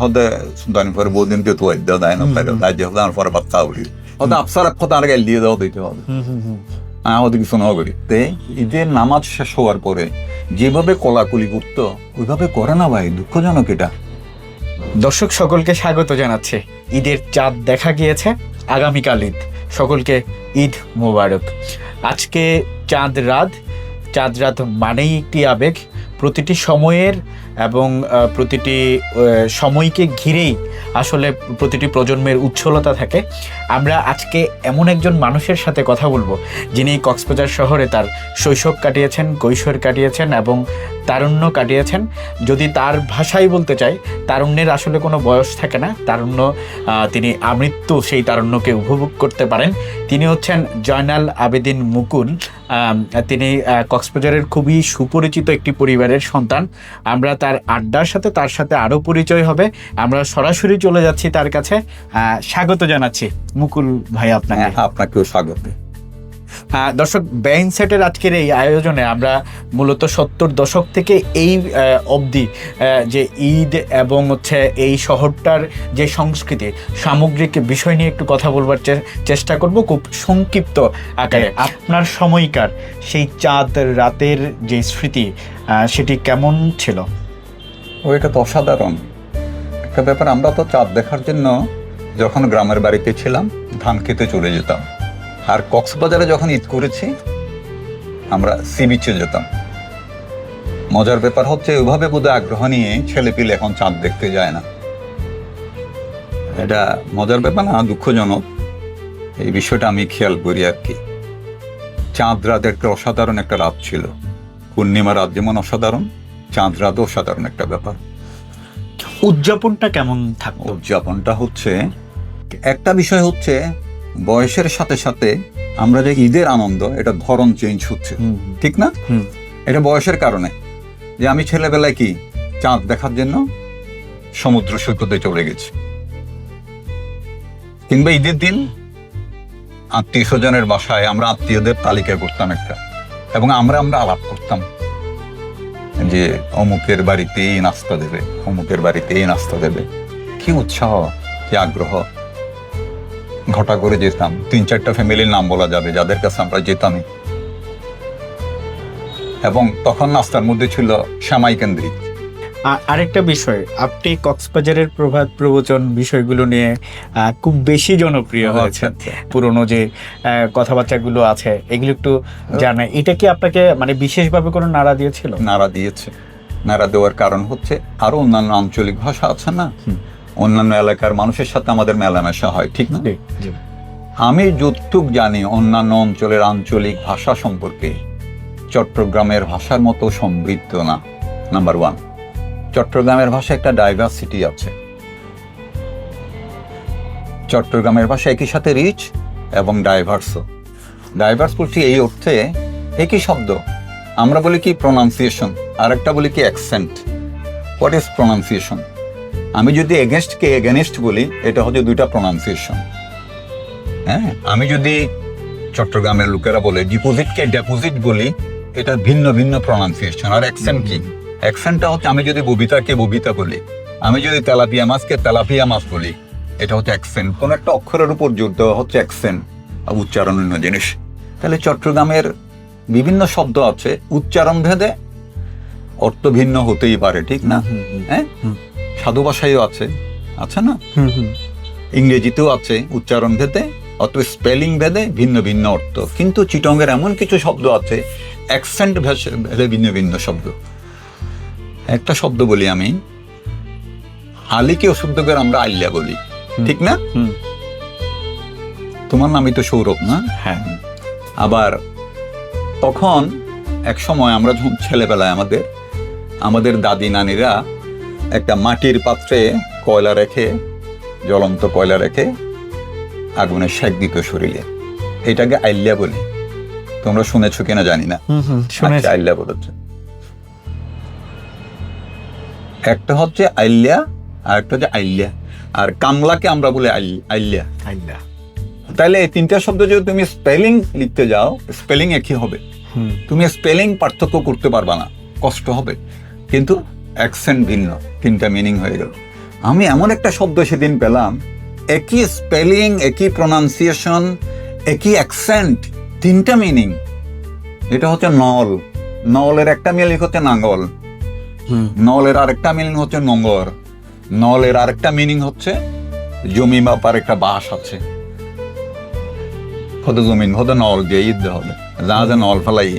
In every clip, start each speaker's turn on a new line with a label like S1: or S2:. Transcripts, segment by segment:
S1: hade sundan för bodin det då det där en för det jag där för att ta ut. Och det absolut på där gällde det då det. আমাদের কিছু না করি তে ঈদের নামাজ শেষ হওয়ার পরে যেভাবে কোলাকুলি করতো ওইভাবে করে না ভাই, দুঃখজনক এটা।
S2: দর্শক সকলকে স্বাগত জানাচ্ছে। ঈদের চাঁদ দেখা গিয়েছে, আগামীকাল ঈদ, সকলকে ঈদ মোবারক। আজকে চাঁদ রাত মানেই একটি আবেগ, প্রতিটি সময়ের এবং প্রতিটি সময়কে ঘিরেই আসলে প্রতিটি প্রজন্মের উচ্ছলতা থাকে। আমরা আজকে এমন একজন মানুষের সাথে কথা বলবো যিনি কক্সবাজার শহরে তার শৈশব কাটিয়েছেন, কৈশোর কাটিয়েছেন এবং তারুণ্য কাটিয়েছেন। যদি তার ভাষাই বলতে চাই, তারুণ্যের আসলে কোনো বয়স থাকে না। তারুণ্য তিনি আমৃত্যু সেই তারুণ্যকে উপভোগ করতে পারেন। তিনি হচ্ছেন জয়নাল আবেদিন মুকুল। তিনি কক্সবাজারের খুবই সুপরিচিত একটি পরিবারের সন্তান। আমরা তার আড্ডার সাথে তার সাথে আরও পরিচয় হবে। আমরা সরাসরি চলে যাচ্ছি তার কাছে। স্বাগত জানাচ্ছি মুকুল ভাই আপনাকে।
S1: আপনাকেও স্বাগত।
S2: দর্শক, বেইন সেটের আজকের এই আয়োজনে আমরা মূলত 70 দশক থেকে এই অবধি যে ঈদ এবং হচ্ছে এই শহরটার যে সংস্কৃতি, সামগ্রিক বিষয় নিয়ে একটু কথা বলবার চেষ্টা করব খুব সংক্ষিপ্ত আকারে। আপনার সময়কার সেই চাঁদ রাতের যে স্মৃতি, সেটি কেমন ছিল?
S1: ওইটা তো অসাধারণ একটা ব্যাপার। আমরা তো চাঁদ দেখার জন্য যখন গ্রামের বাড়িতে ছিলাম ধান খেতে চলে যেতাম, আর কক্সবাজারে যখন ঈদ করেছি আমরা সি বিচে যেতাম। মজার ব্যাপার হচ্ছে ওইভাবে বোধহয় আগ্রহ নিয়ে ছেলেপিলে এখন চাঁদ দেখতে যায় না। এটা মজার ব্যাপার না, দুঃখজনক। এই বিষয়টা আমি খেয়াল করি আর কি। চাঁদ রাত একটা অসাধারণ একটা রাত ছিল। পূর্ণিমা রাত যেমন অসাধারণ, চাঁদ রাতও অসাধারণ একটা ব্যাপার।
S2: উদযাপনটা কেমন থাকতো?
S1: উদযাপনটা হচ্ছে একটা বিষয় হচ্ছে বয়সের সাথে সাথে আমরা যে ঈদের আনন্দ, এটা ধরন চেঞ্জ হচ্ছে, ঠিক না? এটা বয়সের কারণে। যে আমি ছেলেবেলায় কি চাঁদ দেখার জন্য সমুদ্র সৈকতে চলে গেছি, কিংবা ঈদের দিন আত্মীয় স্বজনের বাসায় আমরা আত্মীয়দের তালিকা করতাম একটা, এবং আমরা আলাপ করতাম যে অমুকের বাড়িতে এই নাস্তা দেবে, অমুকের বাড়িতে এই নাস্তা দেবে। কি উৎসাহ, কি আগ্রহ। ঘটা করে যেতাম, 3-4টা ফ্যামিলির নাম বলা যাবে যাদের কাছে আমরা যেতামই। এবং তখন নাস্তার মধ্যে ছিল শ্যামাই কেন্দ্রিক।
S2: আরেকটা বিষয়, আপনি কক্সবাজারের প্রভাত প্রবচন বিষয়গুলো নিয়ে খুব বেশি জনপ্রিয় হয়েছে। পুরনো যে কথাবার্তাগুলো আছে এগুলো একটু জানাই। এটা কি আপনাকে মানে বিশেষভাবে কোনো নাড়া দিয়েছিল?
S1: নাড়া দিয়েছে। নাড়া দেওয়ার কারণ হচ্ছে আরো অন্যান্য আঞ্চলিক ভাষা আছে না, অন্যান্য এলাকার মানুষের সাথে আমাদের মেলামেশা হয়, ঠিক না? আমি যতটুক জানি অন্যান্য অঞ্চলের আঞ্চলিক ভাষা সম্পর্কে চট্টগ্রামের ভাষার মতো সমৃদ্ধ না। নাম্বার 1, চট্টগ্রামের ভাষা একটা ডাইভার্সিটি আছে। চট্টগ্রামের ভাষা একই সাথে রিচ এবং ডাইভার্সও। ডাইভার্স বলছি এই অর্থে একই শব্দ আমরা বলি কি প্রোনাউন্সিয়েশন, আর একটা বলি কি অ্যাকসেন্ট। What is pronunciation? আমি যদি এগেনস্টকে এগেনস্ট বলি, এটা হচ্ছে 2টা প্রোনাউন্সিয়েশন। হ্যাঁ, আমি যদি চট্টগ্রামের লোকেরা বলে ডিপোজিটকে ডেপোজিট বলি, এটা ভিন্ন ভিন্ন প্রোনাউন্সিয়েশন। আর অ্যাকসেন্ট কি? অ্যাকসেন্টটা হচ্ছে আমি যদি ববিতাকে ববিতা বলি, আমি যদি তেলাপিয়া মাছকে তেলাপিয়া মাছ বলি, এটা হচ্ছে অ্যাকসেন্ট। কোন একটা অক্ষরের উপর জোর দেওয়া হচ্ছে অ্যাকসেন্ট, উচ্চারণ অন্য জিনিস। তাহলে চট্টগ্রামের বিভিন্ন শব্দ আছে, উচ্চারণ ভেদে অর্থ ভিন্ন হতেই পারে, ঠিক না? হ্যাঁ, সাধু ভাষায়ও আছে, আছে না? ইংরেজিতেও আছে উচ্চারণ ভেদে, অত স্পেলিং ভেদে ভিন্ন ভিন্ন অর্থ। কিন্তু চিটংয়ের এমন কিছু শব্দ আছে অ্যাকসেন্ট ভেদে ভিন্ন ভিন্ন শব্দ। একটা শব্দ বলি আমি, আলীকে অশুদ্ধ করে আমরা আল্যা বলি, ঠিক না? তোমার নামই তো সৌরভ না?
S2: হ্যাঁ।
S1: আবার তখন এক সময় আমরা যখন ছেলেবেলায় আমাদের দাদি নানিরা একটা মাটির পাত্রে কয়লা রেখে, জ্বলন্ত কয়লা রেখে আগুনে সেক দিত শরীরে, এটাকে আইল্যা বলি। তোমরা শুনেছো কিনা জানি না। আইল্যা বলেছে। একটা হচ্ছে আইল্যা আর একটা হচ্ছে আইল্যা। আর কামলাকে আমরা বলি আইল্যা। তাহলে এই 3টা শব্দ যদি তুমি স্পেলিং লিখতে যাও, স্পেলিং একই হবে, তুমি স্পেলিং পার্থক্য করতে পারবা না, কষ্ট হবে। কিন্তু অ্যাকসেন্ট ভিন্ন, 3টা মিনিং হয়ে গেল। আমি এমন একটা শব্দ সেদিন পেলাম, একই স্পেলিং, একই প্রনাউন্সিয়েশন, একই অ্যাকসেন্ট, তিনটা মিনিং। এটা হচ্ছে নল, নলের একটা মিনিং হচ্ছে নাঙ্গল, নলের আরেকটা মিনিং হচ্ছে নঙ্গর, নলের আরেকটা মিনিং হচ্ছে জমি মাপার একটা বাস আছে। হতে জমিন হতে নল দিয়ে ঈদ হবে, যা যা নল ফেলাই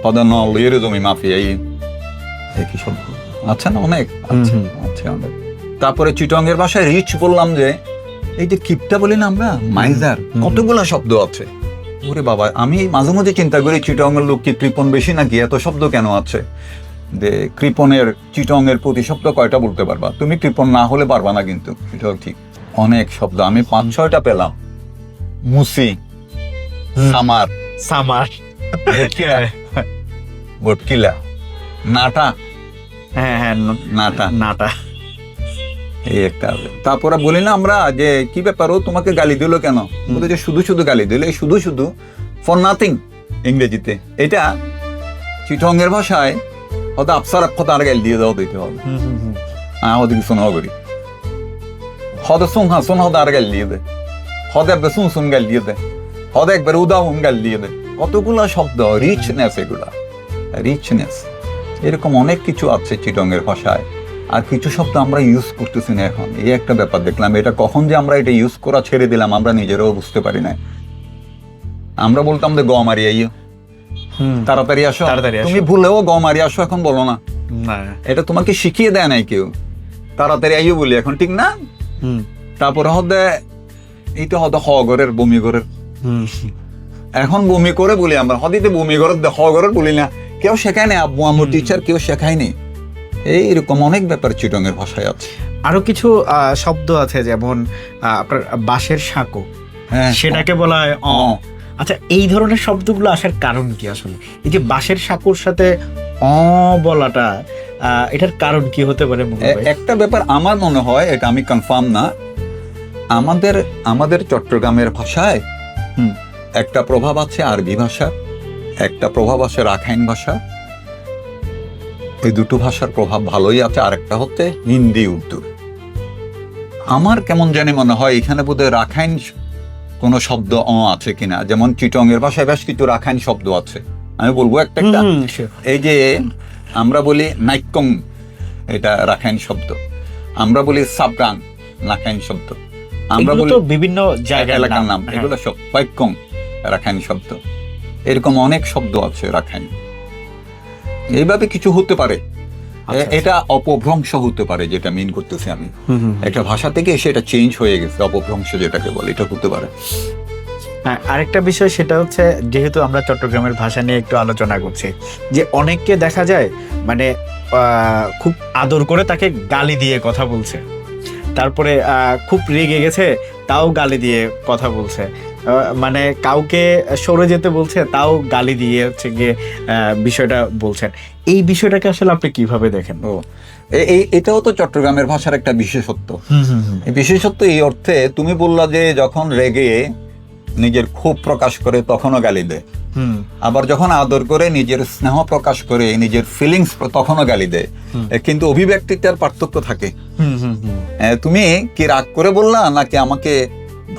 S1: হতে নল দিয়ে জমি মাফিয়াই, একই শব্দ আছে না অনেক আছে, আছে অনেক। তারপরে চিটং এর ভাষায় রিচ বললাম যে এই যে কিপটা বলি না আমরা, মাইজার, কতগুলা শব্দ আছে। ওরে বাবা, আমি মাঝে মধ্যে চিন্তা করি চিটং এর লোক কি কৃপণ বেশি নাকি, এত শব্দ কেন আছে? যে কৃপণের চিটং এর প্রতিশব্দ কয়টা বলতে পারবা? তুমি কৃপণ না হলে পারবা না, কিন্তু এটাও ঠিক। অনেক শব্দ আমি 5-6টা পেলাম। মুসি, সামার,
S2: সামার,
S1: বটকিলা, নাটা,
S2: হ্যাঁ হ্যাঁ,
S1: নাটা,
S2: নাটা,
S1: এই একটা। তারপরে বলি না আমরা যে কি ব্যাপার, ও তোমাকে গালি দিল কেন? বলে যে শুধু শুধু গালি দিল, এই শুধু শুধু ফর নাথিং ইংরেজিতে। এটা চিটং এর ভাষায় হয়তো আফসার কথা আর গালি দিয়ে দাও দিতে হবে, হয়তো কিছু না করি, হয়তো সুন হা সুন হতে আর গালি দিয়ে দে, হয়তো একবার সুন সুন গালি দিয়ে দে, হয়তো একবার উদাহরণ গালি দিয়ে দে। কতগুলা শব্দ, রিচনেস, এগুলা রিচনেস। এরকম অনেক কিছু আছে চিটং এর ভাষায়। আর কিছু শব্দ আমরা ইউজ করতেছি না এখন, এই একটা ব্যাপার দেখলাম। এটা কখন যে আমরা এটা ইউজ করা ছেড়ে দিলাম আমরা নিজেরাও বুঝতে পারি না। আমরা বলতাম যে গ মারি আইও, তাড়াতাড়ি আসো, তুমি ভুলেও গ মারি আসো এখন বলো না, এটা তোমাকে শিখিয়ে দেয় নাই কেউ। তাড়াতাড়ি আইও বলি এখন, ঠিক না? তারপরে হদে এইটা হদে হ ঘরের, বমি ঘরের, এখন বমি করে বলি আমরা, হদিতে বমি ঘরের হ ঘরের বলি না, কেউ শেখায় না, আব্বু আম্মু টিচার কেউ শেখায়নি। এইরকম অনেক ব্যাপার চিটং এর ভাষায় আছে।
S2: আরো কিছু শব্দ আছে, যেমন আপনার বাঁশের সাঁকো, সেটাকে বলা হয় অ। আচ্ছা, এই ধরনের শব্দগুলো আসার কারণ কি আসলে? এই যে বাঁশের সাঁকোর সাথে অ বলাটা, এটার কারণ কি হতে পারে?
S1: একটা ব্যাপার আমার মনে হয়, এটা আমি কনফার্ম না, আমাদের চট্টগ্রামের ভাষায় একটা প্রভাব আছে আরবি ভাষা, একটা প্রভাব আছে রাখাইন ভাষা। এই দুটো ভাষার প্রভাব ভালোই আছে। আরেকটা হচ্ছে হিন্দি, উর্দু। আমার কেমন জানি মনে হয় এখানে বোধহয় রাখাইন কোন শব্দ আছে কিনা। যেমন চিটং এর ভাষায় বেশ কিছু রাখাইন শব্দ আছে, আমি বলবো একটা। এই যে আমরা বলি নাইকং, এটা রাখাইন শব্দ। আমরা বলি সাবরাং, রাখাইন শব্দ। আমরা বলি
S2: বিভিন্ন জায়গা
S1: এলাকার নাম, এগুলো সব পাইকং, রাখাইন শব্দ। এরকম অনেক শব্দ আছে রাখাইন। এইভাবে কিছু হতে পারে, এটা অপভ্রংশ হতে পারে, যেটা মিন করতেছি আমি। একটা ভাষা থেকে এসে এটা চেঞ্জ হয়ে গেছে, অপভ্রংশ যেটাকে বলে, এটা হতে পারে।
S2: আরেকটা বিষয় সেটা হচ্ছে, যেহেতু আমরা চট্টগ্রামের ভাষা নিয়ে একটু আলোচনা করছি, যে অনেককে দেখা যায় মানে খুব আদর করে তাকে গালি দিয়ে কথা বলছে, তারপরে খুব রেগে গেছে তাও গালি দিয়ে কথা বলছে, মানে কাউকে সরে যেতে বলছে তাও গালি দিয়ে হচ্ছে গিয়ে বিষয়টা বলছেন। এই বিষয়টাকে আসলে আপনি কিভাবে দেখেন?
S1: এটাও তো চট্টগ্রামের ভাষার একটা বিশেষত্ব। এই বিশেষত্ব এই অর্থে, তুমি বললা যে যখন রেগে নিজের ক্ষোভ প্রকাশ করে তখনও গালি দেয়, আবার যখন আদর করে নিজের স্নেহ প্রকাশ করে নিজের ফিলিংস তখনও গালি দেয়। কিন্তু অভিব্যক্তিটার পার্থক্য থাকে। তুমি কি রাগ করে বললা নাকি আমাকে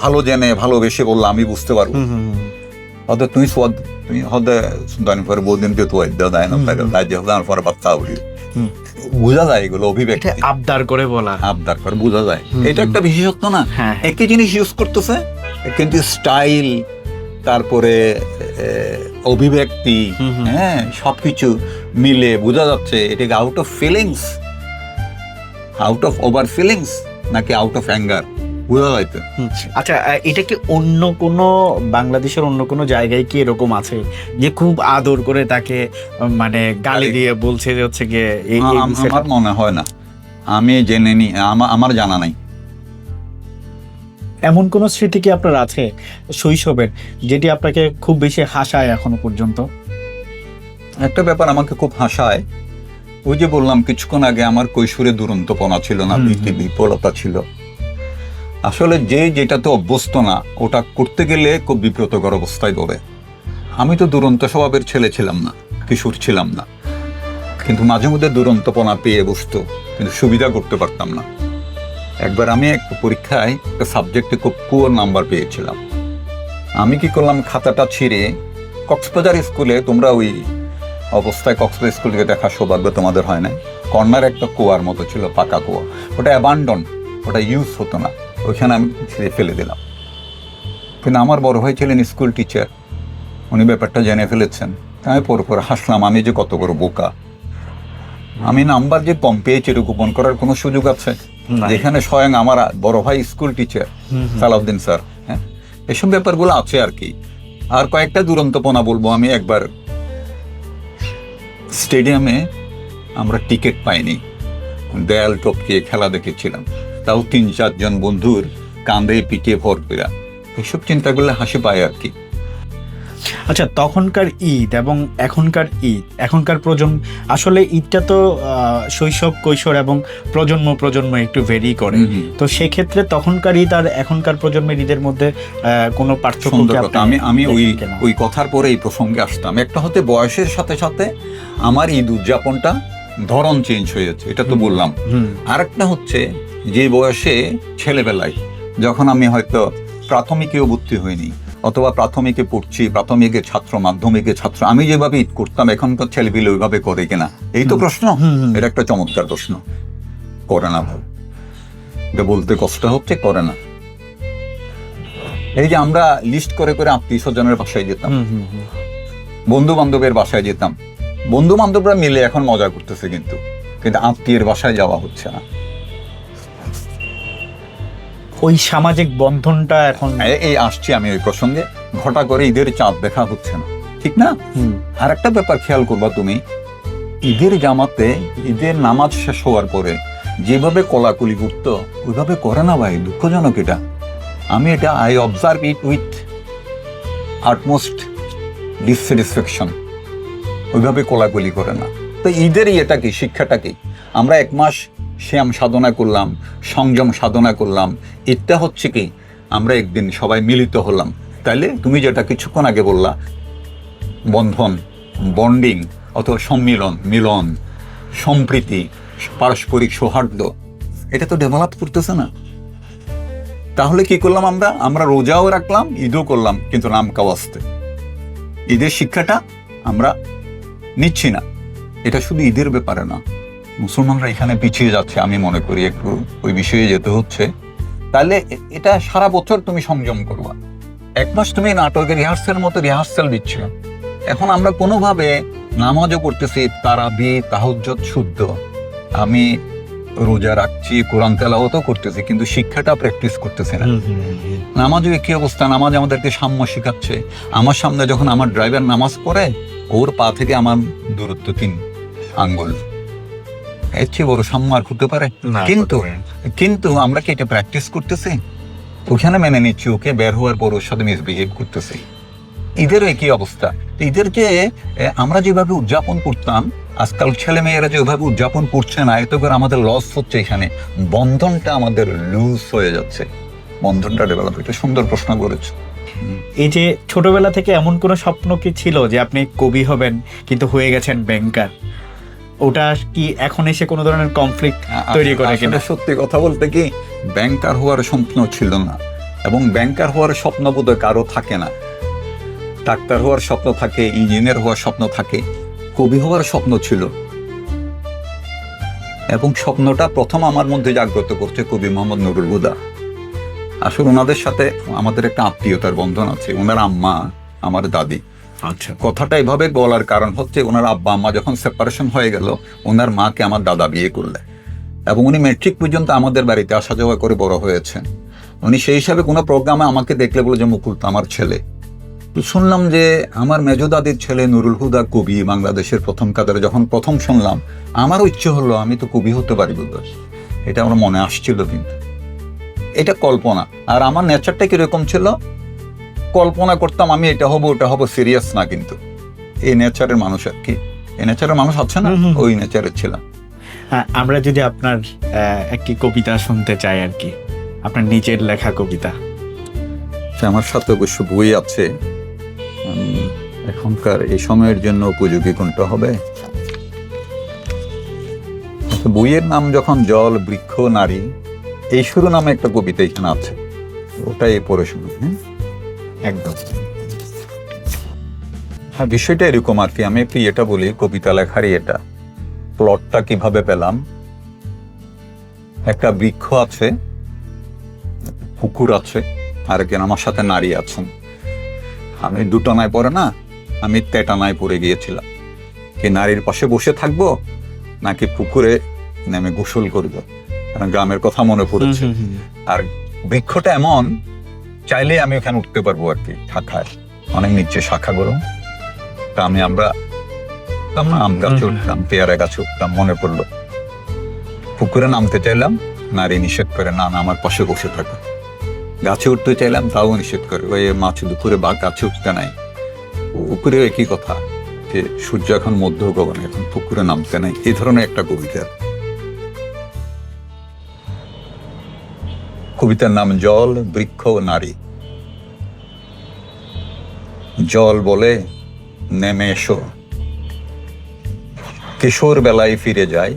S1: ভালো জেনে ভালোবেসে বললা, আমি বুঝতে পারবো। হয়তো তুমি হয়তো পরে বহুদিন কেউ দেয় না, পরে বাচ্চা বোঝা যায় এগুলো অভিব্যক্তি,
S2: আবদার করে বলা,
S1: আবদার করে বোঝা যায়। এটা একটা বিশেষত্ব না? একই জিনিস ইউজ করতেছে কিন্তু স্টাইল, তারপরে অভিব্যক্তি, হ্যাঁ, সবকিছু মিলে বোঝা যাচ্ছে এটাকে out of feelings, out of over feelings নাকি আউট অফ অ্যাঙ্গার বোঝা যাইতো।
S2: আচ্ছা, এটা কি অন্য কোনো বাংলাদেশের অন্য কোনো জায়গায় কি এরকম আছে যে খুব আদর করে তাকে মানে গালি দিয়ে বলছে যে হচ্ছে গিয়ে?
S1: আমার মনে হয় না, আমি জেনে নি, আমার জানা নাই।
S2: এমন কোন স্মৃতি কি আপনার আছে শৈশবের যেটি আপনাকে খুব বেশি হাসায় এখনো পর্যন্ত?
S1: একটা ব্যাপার আমাকে খুব হাসায়, ওই যে বললাম কিছুক্ষণ আগে, আমার কৈশোরে দুরন্তপনা ছিল না, বিফলতা ছিল। আসলে যেটাতে অভ্যস্ত না ওটা করতে গেলে খুব বিব্রতকর অবস্থায় পড়ে। আমি তো দুরন্ত স্বভাবের ছেলে ছিলাম না, কিশোর ছিলাম না, কিন্তু মাঝে মধ্যে দুরন্তপনা পেয়ে বসতো, কিন্তু সুবিধা করতে পারতাম না। একবার আমি একটা পরীক্ষায় একটা সাবজেক্টে খুব পুয়ার নাম্বার পেয়েছিলাম। আমি কি করলাম, খাতাটা ছিঁড়ে কক্সবাজার স্কুলে, তোমরা ওই অবস্থায় কক্সবাজার স্কুলকে দেখা সৌভাগ্য তোমাদের হয় না, কর্নার একটা কুয়ার মতো ছিল, পাকা কুয়া, ওটা অ্যাবান্ডন, ওটা ইউজ হতো না, ওইখানে আমি ছিঁড়ে ফেলে দিলাম। কিন্তু আমার বড় ভাই ছিলেন স্কুল টিচার, উনি ব্যাপারটা জেনে ফেলেছেন। আমি পর হাসলাম, আমি যে কত বড় বোকা, আমি নাম্বার যে কম পেয়েছি এটা গোপন করার কোনো সুযোগ আছে? যেখানে স্বয়ং আমার বড় ভাই স্কুল টিচার সালাউদ্দিন স্যার, হ্যাঁ, এসব ব্যাপারগুলো আছে আর কি। আর কয়েকটা দুরন্তপনা বলবো আমি। একবার স্টেডিয়ামে আমরা টিকিট পাইনি, দেয়াল টপকিয়ে খেলা দেখেছিলাম, তাও 3-4 জন বন্ধুর কাঁধে পিটিয়ে ভর করা। এসব চিন্তা করলে হাসি পায় আর কি।
S2: আচ্ছা, তখনকার ঈদ এবং এখনকার ঈদ, এখনকার প্রজন্ম, আসলে ঈদটা তো শৈশব, কৈশোর এবং প্রজন্ম একটু ভেরি করে। তো সেক্ষেত্রে তখনকার ঈদ আর এখনকার প্রজন্মের ঈদের মধ্যে কোনো পার্থক্য?
S1: আমি ওই কথার পরে এই প্রসঙ্গে আসতাম। একটা হতে বয়সের সাথে সাথে আমার ঈদ উদযাপনটা ধরন চেঞ্জ হয়েছে, এটা তো বললাম। আরেকটা হচ্ছে যে বয়সে ছেলেবেলায়, যখন আমি হয়তো প্রাথমিকেও ভর্তি হইনি, অথবা প্রাথমিকে পড়ছি, প্রাথমিকের ছাত্র, মাধ্যমিকের ছাত্র, আমি যেভাবে ঈদ করতাম এখনকার ছেলেপিলে ওইভাবে করে কিনা, এই তো প্রশ্ন। এটা একটা চমৎকার প্রশ্ন। করে না ভাই, এটা বলতে কষ্ট হচ্ছে, করে না। এই যে আমরা লিস্ট করে করে আত্মীয় স্বজনের বাসায় যেতাম, বন্ধু বান্ধবের বাসায় যেতাম, বন্ধু বান্ধবরা মিলে এখন মজা করতেছে, কিন্তু আত্মীয়ের বাসায় যাওয়া হচ্ছে না।
S2: ওই সামাজিক বন্ধনটা এখন
S1: এই আসছি আমি ওই প্রসঙ্গে। ঘটা করে ঈদের চাঁদ দেখা হচ্ছে না, ঠিক না? আর একটা ব্যাপার খেয়াল করবা তুমি, ঈদের জামাতে ঈদের নামাজ শেষ হওয়ার পরে যেভাবে কোলাকুলি করতো ওইভাবে করে না ভাই, দুঃখজনক এটা। আমি এটা I observe it with utmost dissatisfaction. ওইভাবে কোলাকুলি করে না। তো ঈদের এটা কি, শিক্ষাটা কি? আমরা 1 মাস শ্যাম সাধনা করলাম, সংযম সাধনা করলাম। ঈদটা হচ্ছে কি, আমরা একদিন সবাই মিলিত হলাম। তাইলে তুমি যেটা কিছুক্ষণ আগে বললা, বন্ধন, বন্ডিং অথবা সম্মিলন, মিলন, সম্প্রীতি, পারস্পরিক সৌহার্দ্য, এটা তো ডেভেলপ করতেছে না। তাহলে কি করলাম আমরা রোজাও রাখলাম, ঈদও করলাম, কিন্তু নাম কাওয়াস্তে ঈদের শিক্ষাটা আমরা নিচ্ছি না। এটা শুধু ঈদের ব্যাপারে না, মুসলমানরা এখানে পিছিয়ে যাচ্ছে, আমি মনে করি একটু ওই বিষয়ে যেতে হচ্ছে। তাহলে এটা সারা বছর তুমি সংযম করবা, 1 মাস তুমি নাটকের রিহার্সেল মতো রিহার্সেল দিচ্ছ। এখন আমরা কোনোভাবে নামাজও করতেছি, তারাবি, তাহাজ্জুদ শুদ্ধ, আমি রোজা রাখছি, কোরআন তেলাওয়াতও করতেছি, কিন্তু শিক্ষাটা প্র্যাকটিস করতেছি না। নামাজও একই অবস্থা। নামাজ আমাদেরকে সাম্য শেখাচ্ছে। আমার সামনে যখন আমার ড্রাইভার নামাজ পড়ে, ওর পা থেকে আমার দূরত্ব 3 আঙ্গুল, এর চেয়ে বড় সাম্য আর হতে পারে? কিন্তু আমরা কি এটা প্র্যাকটিস করতেছি? ওখানে মেনে নিচ্ছি, ওকে বের হওয়ার পর ওর সাথে মিসবিহেভ করতেছি। ঈদেরও একই অবস্থা। ঈদের যে আমরা যেভাবে উদযাপন করতাম, আজকাল ছেলে মেয়েরা যেভাবে উদযাপন করছে না, এত করে আমাদের লস হচ্ছে। এখানে বন্ধনটা আমাদের লুজ হয়ে যাচ্ছে, বন্ধনটা ডেভেলপ। এটা সুন্দর প্রশ্ন করেছে।
S2: এই যে ছোটবেলা থেকে এমন কোনো স্বপ্ন কি ছিল যে আপনি কবি হবেন কিন্তু হয়ে গেছেন ব্যাংকার? ওটা কি এখন এসে কোনো ধরনের কনফ্লিক্ট তৈরি করে কিনা?
S1: সত্যি কথা বলতে কি, ব্যাংকার হওয়ার স্বপ্ন ছিল না, এবং ব্যাংকার হওয়ার স্বপ্ন বোধহয় কারো থাকে না। ডাক্তার হওয়ার স্বপ্ন থাকে, ইঞ্জিনিয়ার হওয়ার স্বপ্ন থাকে, কবি হওয়ার স্বপ্ন ছিল। এবং স্বপ্নটা প্রথম আমার মধ্যে জাগ্রত করছে কবি মোহাম্মদ নুরুল হুদা। আসলে ওনাদের সাথে আমাদের একটা আত্মীয়তার বন্ধন আছে। ওনার আম্মা আমার দাদি।
S2: আচ্ছা,
S1: কথাটা এভাবে বলার কারণ হচ্ছে, ওনার আব্বা আম্মা যখন সেপারেশন হয়ে গেল, ওনার মাকে আমার দাদা বিয়ে করলে, এবং উনি ম্যাট্রিক পর্যন্ত আমাদের বাড়িতে আসা যাওয়া করে বড় হয়েছেন। উনি সেই হিসাবে কোনো প্রোগ্রামে আমাকে দেখলে বলে যে, মুকুল তো আমার ছেলে। শুনলাম যে আমার মেজো দাদির ছেলে নুরুল হুদা কবি, বাংলাদেশের প্রথম কাতারে। যখন প্রথম শুনলাম, আমারও ইচ্ছে হলো আমি তো কবি হতে পারি বোধহয়। এটা আমার মনে আসছিল, কিন্তু এটা কল্পনা। আর আমার নেচারটা কিরকম ছিল, কল্পনা করতাম আমি এটা হবো ওটা হবো, সিরিয়াস না। কিন্তু এই নেচারের মানুষ আর কি, এই নেচারের মানুষ আছে না, ওই নেচারের ছিলাম।
S2: আমরা যদি আপনার একটি কবিতা শুনতে চাই আর কি, আপনার নিজের লেখা কবিতা।
S1: আমার সাথে অবশ্য বই আছে, এখনকার এই সময়ের জন্য উপযোগী কোনটা হবে? বইয়ের নাম যখন জল, বৃক্ষ, নারী, এই শুরু নামে একটা কবিতা এখানে আছে, ওটাই পড়ে শুনুন।
S2: একদম।
S1: হ্যাঁ, বিষয়টা এরকম আর কি। আমি একটু এটা বলি, কবিতা লেখারই এটা প্লটটা কিভাবে পেলাম। একটা বৃক্ষ আছে, পুকুর আছে, আর একজন আমার সাথে নারী আছেন। আমি দুটানায় পড়ে না, আমি তেটানায় পড়ে গিয়েছিলাম, কি নারীর পাশে বসে থাকবো নাকি পুকুরে নেমে গোসল করবো, কারণ গ্রামের কথা মনে পড়েছে। আর বৃক্ষটা এমন, চাইলে আমি ওখানে উঠতে পারবো আর কি, শাখায় অনেক নিচে শাখাগুলো। তা আমরা আম গাছে উঠতাম, পেয়ারা গাছে উঠতাম, মনে পড়লো পুকুরে নামতে চাইলাম, নারী নিষেধ করে, না না আমার পাশে বসে থাকো। গাছে উঠতে চাইলাম, তাও নিষেধ করে, ওই মাছ দুপুরে বা গাছে উঠতে নাই। পুকুরে একই কথা, যে সূর্য এখন মধ্য গগনে, এখন পুকুরে নামতে নাই। এই ধরনের একটা কবিতা। কবিতার নাম জল, বৃক্ষ ও নারী। জল বলে নেমে এসো, কিশোর বেলায় ফিরে যাই,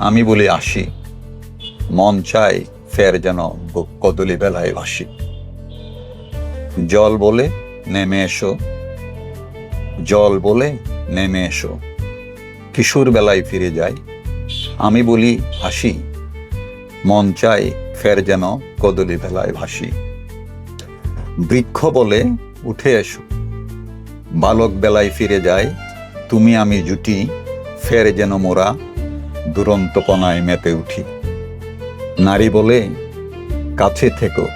S1: আমি বলি আসি, মন চাই ফের যেন কদলি বেলায় ভাসি। জল বলে নেমে এসো, জল বলে নেমে এসো, কিশোর বেলায় ফিরে যাই, আমি বলি আসি, মন চাই ফের যেন কদলি বেলায় ভাসি। বৃক্ষ বলে উঠে এসো, বালক বেলায় ফিরে যায়, তুমি আমি জুটি, ফের যেন মোরা দুরন্তপনায় মেতে উঠি। নারী বলে কাছে থেকো,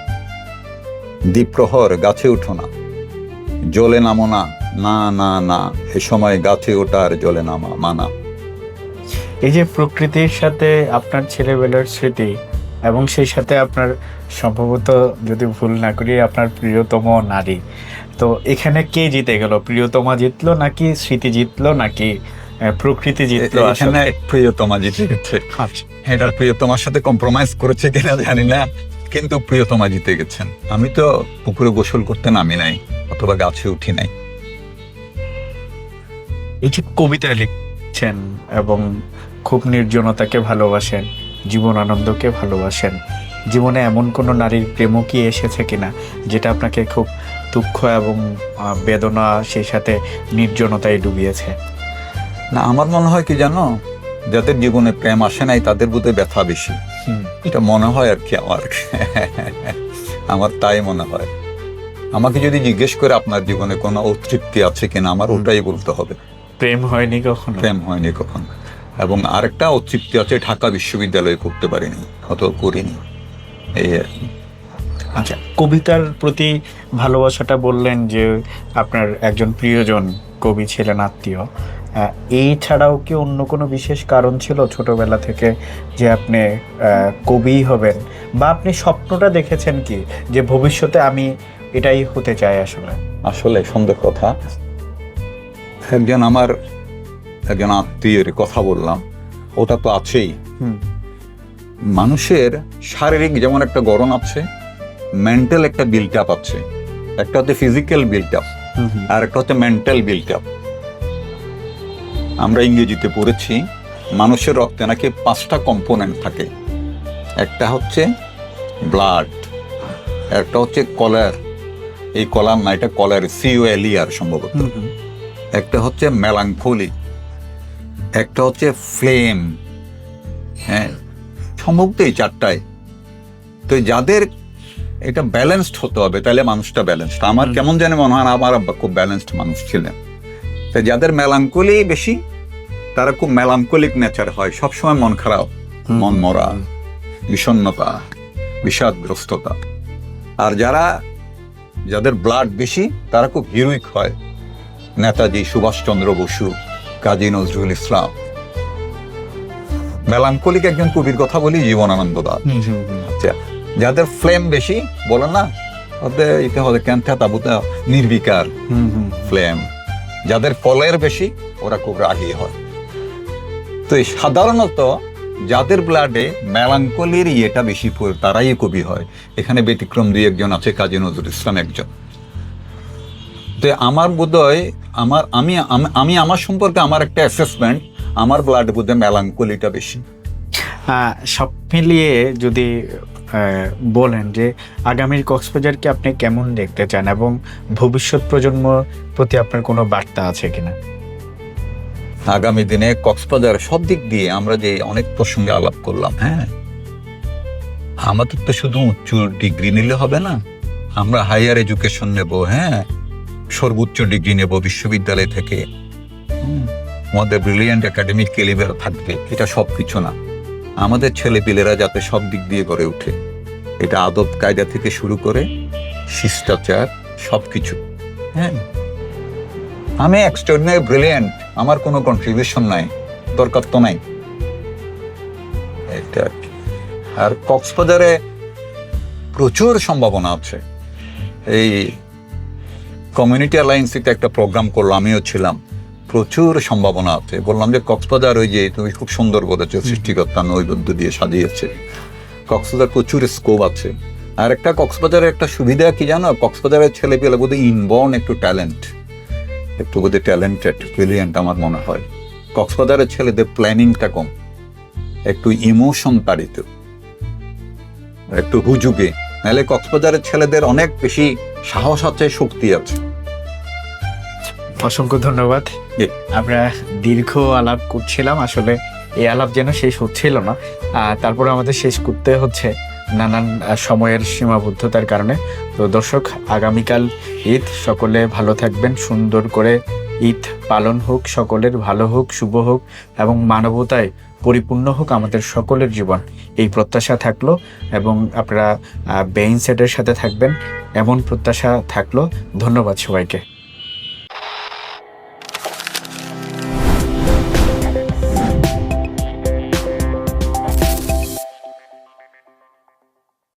S1: দ্বীপ্রহর গাছে উঠো না, জলে নামো না, না না না, এ সময় গাছে ওঠার জলে নামা মানা।
S2: এই যে প্রকৃতির সাথে আপনার ছেলেবেলার স্মৃতি, এবং সেই সাথে আপনার সম্ভবত, যদি ভুল না করি, আপনার প্রিয়তম নারী, তো এখানে কে জিতে গেল? প্রিয়তমা জিতলো নাকি স্মৃতি জিতলো নাকি প্রকৃতি জিতলো?
S1: এখানে প্রিয়তমা জিতে গেছে। এটা প্রিয়তমার সাথে কম্প্রোমাইজ করেছে কিনা জানি না, কিন্তু প্রিয়তমা জিতে গেছেন। আমি তো পুকুরে গোসল করতে নামি নাই, অথবা গাছে উঠি নাই।
S2: এই যে কবিতা লিখছেন এবং খুব নির্জনতাকে ভালোবাসেন, জীবন আনন্দকে ভালোবাসেন, জীবনে এমন কোনো নারীর প্রেমও কি এসেছে কিনা যেটা আপনাকে খুব দুঃখ এবং বেদনা, সেই সাথে নির্জনতায় ডুবিয়েছে?
S1: না, আমার মনে হয় কি জানো, যাদের জীবনে প্রেম আসে নাই তাদের বোধহয় ব্যথা বেশি, এটা মনে হয় আর কি। আমার তাই মনে হয়। আমাকে যদি জিজ্ঞেস করে আপনার জীবনে কোনো অতৃপ্তি আছে কিনা, আমার ওটাই বলতে হবে,
S2: প্রেম হয়নি কখনো।
S1: প্রেম হয়নি কখনো। এবং আরেকটা অতৃপ্তি আছে, ঢাকা বিশ্ববিদ্যালয়ে করতে পারিনি, অত করিনি, এই আর কি।
S2: আচ্ছা, কবিতার প্রতি ভালোবাসাটা বললেন যে আপনার একজন প্রিয়জন কবি ছিলেন, আত্মীয়। এই ছাড়াও কি অন্য কোনো বিশেষ কারণ ছিল ছোটবেলা থেকে যে আপনি কবি হবেন, বা আপনি স্বপ্নটা দেখেছেন কি যে ভবিষ্যতে আমি এটাই হতে চাই? আসলে
S1: সুন্দর কথা। একজন আত্মীয়ের কথা বললাম, ওটা তো আছেই। মানুষের শারীরিক যেমন একটা গড়ন আছে, মেন্টাল একটা বিল্ট আপ আছে। একটা হচ্ছে ফিজিক্যাল বিল্ট আপ, আর একটা হচ্ছে মেন্টাল বিল্ট আপ। আমরা ইংরেজিতে পড়েছি, মানুষের রক্তে নাকি 5টা কম্পোনেন্ট থাকে। একটা হচ্ছে ব্লাড, একটা হচ্ছে কলার, এই কলার না, এটা কলার, COLER সম্ভবত। একটা হচ্ছে মেলাঙ্কোলি, একটা হচ্ছে ফ্লেম। হ্যাঁ, সম্ভবত এই 4টাই। তো যাদের এটা ব্যালেন্সড হতে হবে, তাহলে মানুষটা ব্যালেন্সড। আমার কেমন জানি মনে হয় আমার আব্বা খুব ব্যালেন্সড মানুষ ছিলেন। তো যাদের মেলাঙ্কোলি বেশি, তারা খুব মেলাঙ্কোলিক নেচার হয়, সবসময় মন খারাপ, মন মরা, বিষণ্ণতা, বিষাদগ্রস্ততা। আর যাদের ব্লাড বেশি, তারা খুব হিরোইক হয়, নেতাজি সুভাষচন্দ্র বসু, কাজী নজরুল ইসলাম। মেলাঙ্কোলিক একজন কবির কথা বলি, জীবনানন্দ দাশ। আচ্ছা, যাদের ফ্লেম বেশি, বলে না ওদের এটা হলে ক্যান্থা তাবুতে নির্বিকার ফ্লেম। যাদের কলের বেশি, ওরা খুব রাগী হয়। তো সাধারণত যাদের ব্লাডে মেলাঙ্কলির ইয়েটা বেশি, তারাই কবি হয়। এখানে ব্যতিক্রম 2-1জন আছে, কাজী নজরুল ইসলাম একজন। তো আমার বোধহয় আমি আমার সম্পর্কে আমার একটা অ্যাসেসমেন্ট, আমার ব্লাড বোধহয় মেলাঙ্কলিটা বেশি।
S2: সব মিলিয়ে যদি বলেন যে আগামীর কক্সবাজারকে আপনি কেমন দেখতে চান এবং ভবিষ্যৎ প্রজন্ম প্রতি আপনার কোনো বার্তা আছে কিনা?
S1: আগামী দিনে কক্সবাজার সব দিক দিয়ে আমরা যে অনেক প্রসঙ্গে আলাপ করলাম, হ্যাঁ, আমাদের তো শুধু উচ্চ ডিগ্রি নিলে হবে না, আমরা হাইয়ার এডুকেশন নেব, হ্যাঁ, সর্বোচ্চ ডিগ্রি নেব বিশ্ববিদ্যালয় থেকে, আমাদের ব্রিলিয়ান্ট একাডেমিক ক্যালিবার থাকবে। এটা সব কিছু না, আমাদের ছেলেপিলেরা যাতে সব দিক দিয়ে গড়ে ওঠে, এটা আদব কায়দা থেকে শুরু করে শিষ্টাচার সব কিছু। হ্যাঁ, আমি এক্সট্রাঅর্ডিনারি ব্রিলিয়ান্ট, আমার কোনো কন্ট্রিবিউশন নাই, দরকার তো নাই, এটা আর কি। আর কক্সবাজারে প্রচুর সম্ভাবনা আছে। এই কমিউনিটি অ্যালায়েন্সিতে একটা প্রোগ্রাম করলো, আমিও ছিলাম, প্রচুর সম্ভাবনা আছে। বললাম যে কক্সবাজার, ওই যে তুমি খুব সুন্দর বলেছো, সৃষ্টিকর্তা নৈবেদ্য দিয়ে সাজিয়েছে, কক্সবাজার প্রচুর স্কোপ আছে। আর একটা কক্সবাজারের একটা সুবিধা কি জানো, কক্সবাজারের ছেলে পেলে বোধহয় ইনবর্ন একটু ট্যালেন্ট, একটু বোধহয় ট্যালেন্টেড, ব্রিলিয়ান্ট আমার মনে হয়। কক্সবাজারের ছেলেদের প্ল্যানিংটা কম, একটু ইমোশন তাড়িত, একটু হুজুগে। নাহলে কক্সবাজারের ছেলেদের অনেক বেশি সাহস আছে, শক্তি আছে।
S2: অসংখ্য ধন্যবাদ। আমরা দীর্ঘ আলাপ করছিলাম, আসলে এই আলাপ যেন শেষ হচ্ছিল না, তারপরে আমাদের শেষ করতে হচ্ছে নানান সময়ের সীমাবদ্ধতার কারণে। তো দর্শক, আগামীকাল ঈদ, সকলে ভালো থাকবেন, সুন্দর করে ঈদ পালন হোক, সকলের ভালো হোক, শুভ হোক এবং মানবতায় পরিপূর্ণ হোক আমাদের সকলের জীবন, এই প্রত্যাশা থাকলো। এবং আপনারা বেইন সেটের সাথে থাকবেন এমন প্রত্যাশা থাকলো। ধন্যবাদ সবাইকে।